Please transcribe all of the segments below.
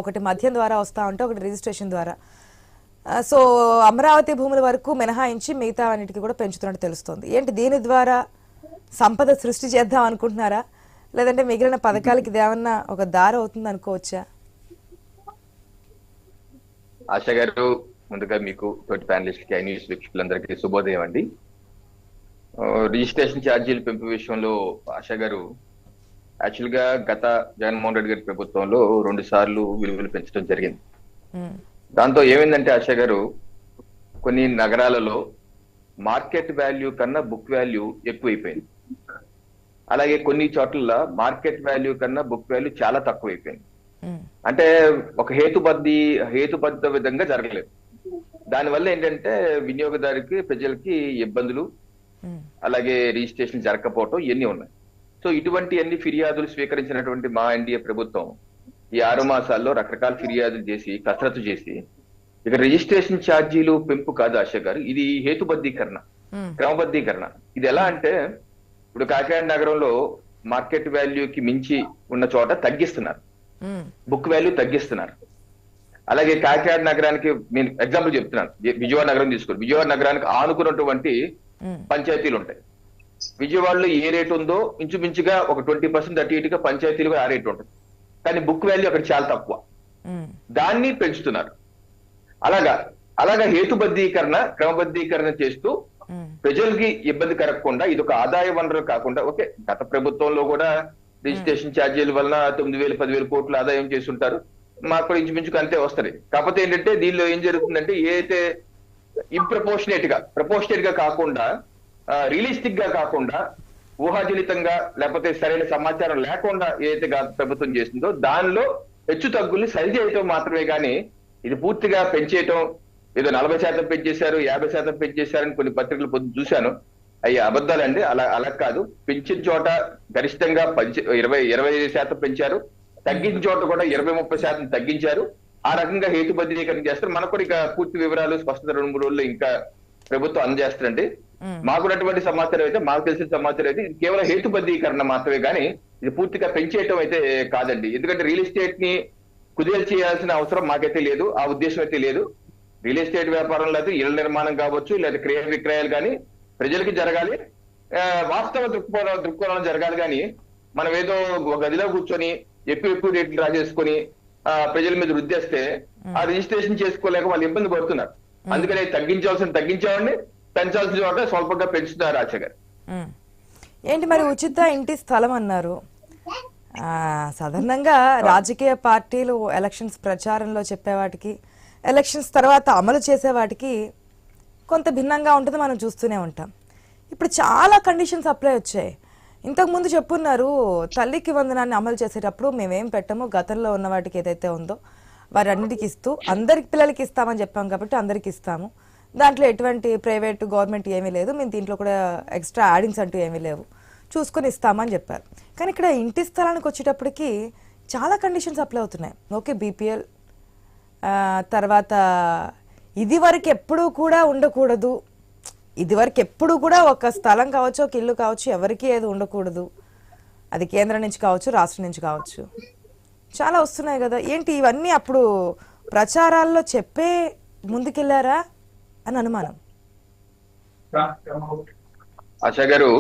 ఒకటి మద్యం ద్వారా వస్తూ ఉంటే ఒకటి రిజిస్ట్రేషన్ ద్వారా. సో అమరావతి భూముల వరకు మినహాయించి మిగతా అన్నిటికీ కూడా పెంచుతున్నట్టు తెలుస్తుంది. ఏంటి దీని ద్వారా సంపద సృష్టి చేద్దాం అనుకుంటున్నారా, లేదంటే మిగిలిన పథకాలకి ఇదేమన్నా ఒక దారి అవుతుంది అనుకోవచ్చా? ఆశ గారు, ముందుగా మీకు తోటి ప్యానలిస్ట్ కి న్యూస్ వీక్షకులందరికీ శుభోదయం అండి. రిజిస్ట్రేషన్ ఛార్జీల పెంపు విషయంలో ఆశ గారు, యాక్చువల్ గా గత జగన్మోహన్ రెడ్డి గారి ప్రభుత్వంలో 2 సార్లు విలువలు పెంచడం జరిగింది. దాంతో ఏమైందంటే ఆశ గారు, కొన్ని నగరాలలో మార్కెట్ వాల్యూ కన్నా బుక్ వాల్యూ ఎక్కువైపోయింది. అలాగే కొన్ని చోట్ల మార్కెట్ వాల్యూ కన్నా బుక్ వాల్యూ చాలా తక్కువైపోయింది. అంటే ఒక హేతుబద్ధ విధంగా జరగలేదు. దానివల్ల ఏంటంటే వినియోగదారుకి, ప్రజలకి ఇబ్బందులు, అలాగే రిజిస్ట్రేషన్ జరగకపోవటం ఇవన్నీ ఉన్నాయి. సో ఇటువంటి అన్ని ఫిర్యాదులు స్వీకరించినటువంటి మా ఎన్డీఏ ప్రభుత్వం ఈ 6 మాసాల్లో రకరకాల ఫిర్యాదులు చేసి కసరత్తు చేసి ఇక రిజిస్ట్రేషన్ ఛార్జీలు పెంపు కాదు ఆశ గారు, ఇది హేతుబద్ధీకరణ, క్రమబద్ధీకరణ. ఇది ఎలా అంటే, ఇప్పుడు కాకినాడ నగరంలో మార్కెట్ వాల్యూకి మించి ఉన్న చోట తగ్గిస్తున్నారు, బుక్ వాల్యూ తగ్గిస్తున్నారు. అలాగే కాకినాడ నగరానికి నేను ఎగ్జాంపుల్ చెప్తున్నాను, విజయవాడ నగరం తీసుకోండి. విజయవాడ నగరానికి ఆనుకున్నటువంటి పంచాయతీలు ఉంటాయి. విజయవాడలో ఏ రేటు ఉందో ఇంచుమించుగా ఒక 20% అటు ఇటుగా పంచాయతీలు ఆ రేటు ఉంటుంది. కానీ బుక్ వాల్యూ అక్కడ చాలా తక్కువ, దాన్ని పెంచుతున్నారు. అలాగా హేతుబద్ధీకరణ, క్రమబద్ధీకరణ చేస్తూ ప్రజలకి ఇబ్బంది కలగకుండా, ఇది ఒక ఆదాయ వనరు కాకుండా, ఓకే గత ప్రభుత్వంలో కూడా రిజిస్ట్రేషన్ ఛార్జీల వలన 9,000 10,000 కోట్లు ఆదాయం చేస్తుంటారు, మాకు కూడా ఇంచుమించుకు అంతే వస్తుంది. కాకపోతే ఏంటంటే దీనిలో ఏం జరుగుతుందంటే, ఏదైతే ప్రపోర్షనేట్ గా కాకుండా, రియలిస్టిక్ గా కాకుండా, ఊహాజనితంగా లేకపోతే సరైన సమాచారం లేకుండా ఏదైతే ప్రభుత్వం చేసిందో దానిలో హెచ్చు తగ్గుల్ని సరిచేయటం మాత్రమే కానీ, ఇది పూర్తిగా పెంచేయటం, ఏదో 40% పెంచేశారు, 50% పెంచేశారని కొన్ని పత్రికలు పొద్దు చూశాను, అవి అబద్ధాలండి. అలా కాదు. పెంచిన చోట గరిష్టంగా 25% పెంచారు, తగ్గించిన చోట కూడా 20-30% తగ్గించారు. ఆ రకంగా హేతుబద్ధీకరణ చేస్తారు. మనకు కూడా ఇక పూర్తి వివరాలు స్పష్టత 2-3 రోజుల్లో ఇంకా ప్రభుత్వం అందజేస్తారండి. మాకున్నటువంటి సమాచారం అయితే, మాకు తెలిసిన సమాచారం అయితే ఇది కేవలం హేతుబద్ధీకరణ మాత్రమే కానీ ఇది పూర్తిగా పెంచేయటం అయితే కాదండి. ఎందుకంటే రియల్ ఎస్టేట్ ని కుదేలు చేయాల్సిన అవసరం మాకైతే లేదు, ఆ ఉద్దేశం అయితే లేదు. రియల్ ఎస్టేట్ వ్యాపారంలో అయితే ఇళ్ల నిర్మాణం కావచ్చు, లేదా క్రయ విక్రయాలు కానీ ప్రజలకి జరగాలి, వాస్తవ దృక్కోణం జరగాలి. కానీ మనం ఏదో ఒక గదిలో కూర్చొని ఎక్కువ రేట్లు డ్రా చేసుకొని ప్రజల మీద రుద్దేస్తే ఆ రిజిస్ట్రేషన్ చేసుకోలేక వాళ్ళు ఇబ్బంది పడుతున్నారు. అందుకని తగ్గించామండి, పెంచాల్సిన చోట స్వల్పంగా పెంచుతున్నారు ఆశ గారు. ఏంటి మరి ఉచిత ఇంటి స్థలం అన్నారు. సాధారణంగా రాజకీయ పార్టీలు ఎలక్షన్స్ ప్రచారంలో చెప్పేవాటికి, ఎలక్షన్స్ తర్వాత అమలు చేసేవాటికి కొంత భిన్నంగా ఉంటుంది, మనం చూస్తూనే ఉంటాం. ఇప్పుడు చాలా కండిషన్స్ అప్లై వచ్చాయి. ఇంతకుముందు చెప్పున్నారు, తల్లికి వందనాన్ని అమలు చేసేటప్పుడు మేమేం పెట్టామో గతంలో ఉన్న వాటికి ఏదైతే ఉందో వారన్నిటికి ఇస్తూ అందరికి పిల్లలకి ఇస్తామని చెప్పాం కాబట్టి అందరికి ఇస్తాము, దాంట్లో ఎటువంటి ప్రైవేట్ గవర్నమెంట్ ఏమీ లేదు, మేము దీంట్లో కూడా ఎక్స్ట్రా యాడింగ్స్ అంటూ ఏమీ లేవు, చూసుకొని ఇస్తామని చెప్పారు. కానీ ఇక్కడ ఇంటి స్థలానికి వచ్చేటప్పటికి చాలా కండిషన్స్ అప్లై అవుతున్నాయి. ఓకే బీపీఎల్, తర్వాత ఇది వరకు ఎప్పుడూ కూడా ఉండకూడదు, ఇది వరకు ఎప్పుడు కూడా ఒక స్థలం కావచ్చు, ఒక ఇల్లు కావచ్చు, ఎవరికి ఏది ఉండకూడదు, అది కేంద్రం నుంచి కావచ్చు, రాష్ట్రం నుంచి కావచ్చు, చాలా వస్తున్నాయి కదా. ఏంటి ఇవన్నీ అప్పుడు ప్రచారాల్లో చెప్పే ముందుకెళ్లారా అని అనుమానం. ఆశా గారు,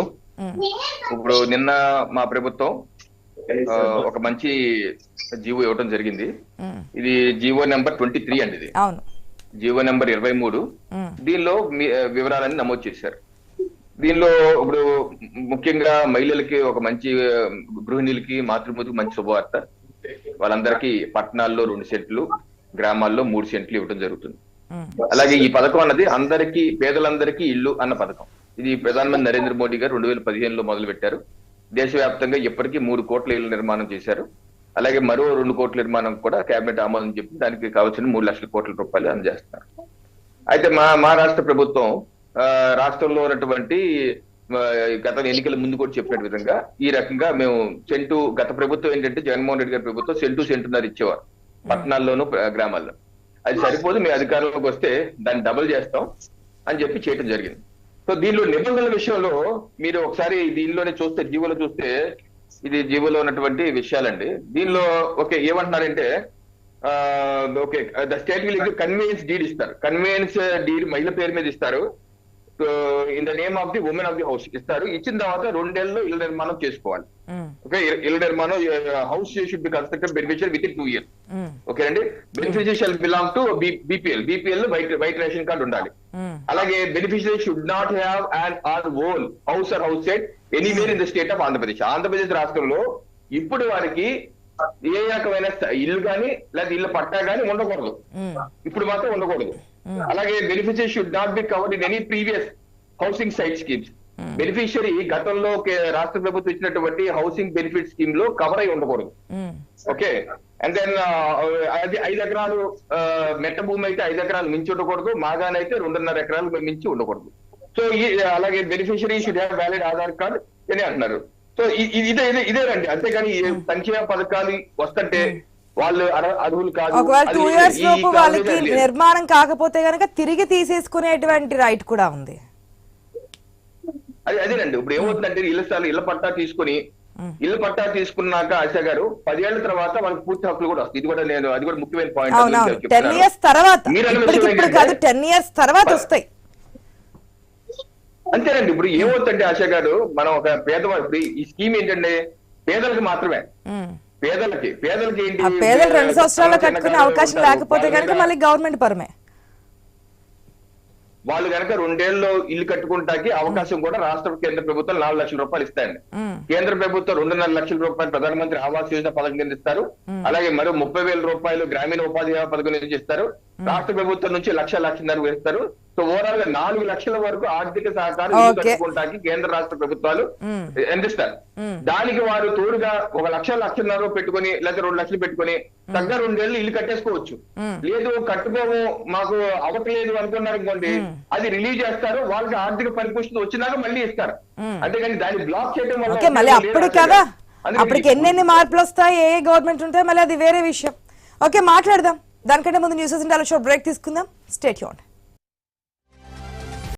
ఇప్పుడు నిన్న మా ప్రభుత్వం ఒక మంచి జీవో ఇవ్వడం జరిగింది. ఇది జీవో నెంబర్ 23 అండి. ఇది అవును, జీవో నెంబర్ 23. దీనిలో వివరాలన్నీ నమోదు చేశారు. దీనిలో ఇప్పుడు ముఖ్యంగా మహిళలకి ఒక మంచి, గృహిణులకి, మాతృమూర్తికి మంచి శుభవార్త. వాళ్ళందరికీ పట్టణాల్లో 2 సెంట్లు, గ్రామాల్లో 3 సెంట్లు ఇవ్వడం జరుగుతుంది. అలాగే ఈ పథకం అన్నది అందరికీ, పేదలందరికీ ఇల్లు అన్న పథకం. ఇది ప్రధానమంత్రి నరేంద్ర మోడీ గారు 2015లో మొదలు పెట్టారు. దేశవ్యాప్తంగా ఇప్పటికీ 3 కోట్ల ఇళ్ల నిర్మాణం చేశారు. అలాగే మరో 2 కోట్ల నిర్మాణం కూడా కేబినెట్ ఆమోదం చెప్పి దానికి కావాల్సిన 3 లక్షల కోట్ల రూపాయలు అందజేస్తున్నారు. అయితే మా రాష్ట్ర ప్రభుత్వం రాష్ట్రంలో ఉన్నటువంటి గత ఎన్నికల ముందు కూడా చెప్పిన విధంగా ఈ రకంగా మేము సెంటు, గత ప్రభుత్వం ఏంటంటే జగన్మోహన్ రెడ్డి గారి ప్రభుత్వం సెంటున్నర ఇచ్చేవారు పట్టణాల్లోనూ గ్రామాల్లో. అది సరిపోదు, మీ అధికారంలోకి వస్తే దాన్ని డబుల్ చేస్తాం అని చెప్పి చేయడం జరిగింది. సో దీనిలో నిబంధనల విషయంలో మీరు ఒకసారి దీనిలోనే చూస్తే, జీవోలో చూస్తే, ఇది జీవోలో ఉన్నటువంటి విషయాలండి. దీనిలో ఓకే ఏమంటున్నారంటే, okay the state will conveyance deed ఇస్తారు. కన్వీనియన్స్ డీడ్ మహిళ పేరు మీద ఇస్తారు. In the name of the woman of the house ఇస్తారు. ఇచ్చిన తర్వాత 2 ఏళ్ళలో ఇళ్ల నిర్మాణం చేసుకోవాలి. ఓకే, ఇళ్ల నిర్మాణం house should be constructed beneficiary with in 2 years. Okay అండి. Beneficiary shall belong to BPL. BPL white ration card ఉండాలి. అలాగే beneficiary should not have and are own house are house set anywhere in the state of Andhra Pradesh. Andhra Pradesh రాష్ట్రంలో ఇప్పుడు వారికి ఏ రకమైన ఇల్లు కానీ లేదా ఇల్లు పట్టా కానీ ఉండకూడదు. ఇప్పుడు మాత్రం ఉండకూడదు. అలాగే beneficiary should not be covered in any previous housing site schemes. Beneficiary గతంలో రాష్ట్ర ప్రభుత్వం ఇచ్చినటువంటి హౌసింగ్ బెనిఫిట్ స్కీమ్ లో కవర్ అయి ఉండకూడదు. ఓకే, అండ్ దెన్ అది 5 ఎకరాలు మెట్ట భూమి అయితే 5 ఎకరాలు మించి ఉండకూడదు. మాగానైతే 2.5 ఎకరాలు మించి ఉండకూడదు. సో అలాగే beneficiary should have valid Aadhaar card అని అంటున్నారు. సో ఇదేనండి. అంతేగాని సంక్షేమ పథకాలు వస్తుంటే వాళ్ళు అర్హులు కాదు. ఒకవేళ 2 years లోపు వాళ్ళకి నిర్మాణం కాకపోతే గనక తిరిగి తీసేసుకునేటువంటి రైట్ కూడా ఉంది. అదేనండి. ఇప్పుడు ఏమవుతుందంటే ఇళ్ల పట్టా తీసుకున్నాక ఆశ గారు 10 ఏళ్ల తర్వాత వాళ్ళకి పూర్తి హక్కులు కూడా వస్తాయి. అది కూడా ముఖ్యమైన పాయింట్. 10 years తర్వాత, ఇప్పుడు కాదు 10 years తర్వాత వస్తాయి. అంతేనండి. ఇప్పుడు ఏమవుతుందంటే ఆశ గారు, మనం ఒక పేదవాడు, ఇప్పుడు ఈ స్కీమ్ ఏంటంటే పేదలకు మాత్రమే. పేదలకి ఏంటి, పేదలు 2 సంవత్సరాల్లో కట్టుకునే అవకాశం లేకపోతే కనుక మళ్ళీ గవర్నమెంట్ పరమే. వాళ్ళు కనుక 2 ఏళ్ళలో ఇల్లు కట్టుకుంటాకి అవకాశం కూడా రాష్ట్ర కేంద్ర ప్రభుత్వం 4 లక్షల రూపాయలు ఇస్తాయండి. కేంద్ర ప్రభుత్వం 2.5 లక్షల రూపాయలు ప్రధానమంత్రి ఆవాస్ యోజన పథకం కింద ఇస్తారు. అలాగే మరో 30,000 రూపాయలు గ్రామీణ ఉపాధి పథకం నుంచి ఇస్తారు. రాష్ట్ర ప్రభుత్వం నుంచి 1,00,00,000 వేస్తారు. సో ఓవరాల్ గా 4 లక్షల వరకు ఆర్థిక సహకారం ఇల్లు కట్టుకుంటాకి కేంద్ర రాష్ట్ర ప్రభుత్వాలు అందిస్తారు. దానికి వారు తోడుగా 1,00,00,000 పెట్టుకుని లేదా 2 లక్షలు పెట్టుకుని తగ్గ 2 ఏళ్ళు ఇల్లు కట్టేసుకోవచ్చు. లేదు కట్టుకోము మాకు అవట్లేదు అనుకున్నారు అనుకోండి, అది రిలీజ్ చేస్తారు. వాళ్ళకి ఆర్థిక పరిపుష్టి వచ్చినాక మళ్ళీ ఇస్తారు. అంతేగాని దాన్ని బ్లాక్ చేయడం వల్ల మళ్ళీ అప్పుడు కదా అప్పటికి ఎన్నెన్ని మార్పులు వస్తాయి, ఏ గవర్నమెంట్ ఉంటాయి, మళ్ళీ అది వేరే విషయం. ఓకే, మాట్లాడదాం. దానికంటే ముందు న్యూస్ బ్రేక్ తీసుకుందాం. Stay tuned.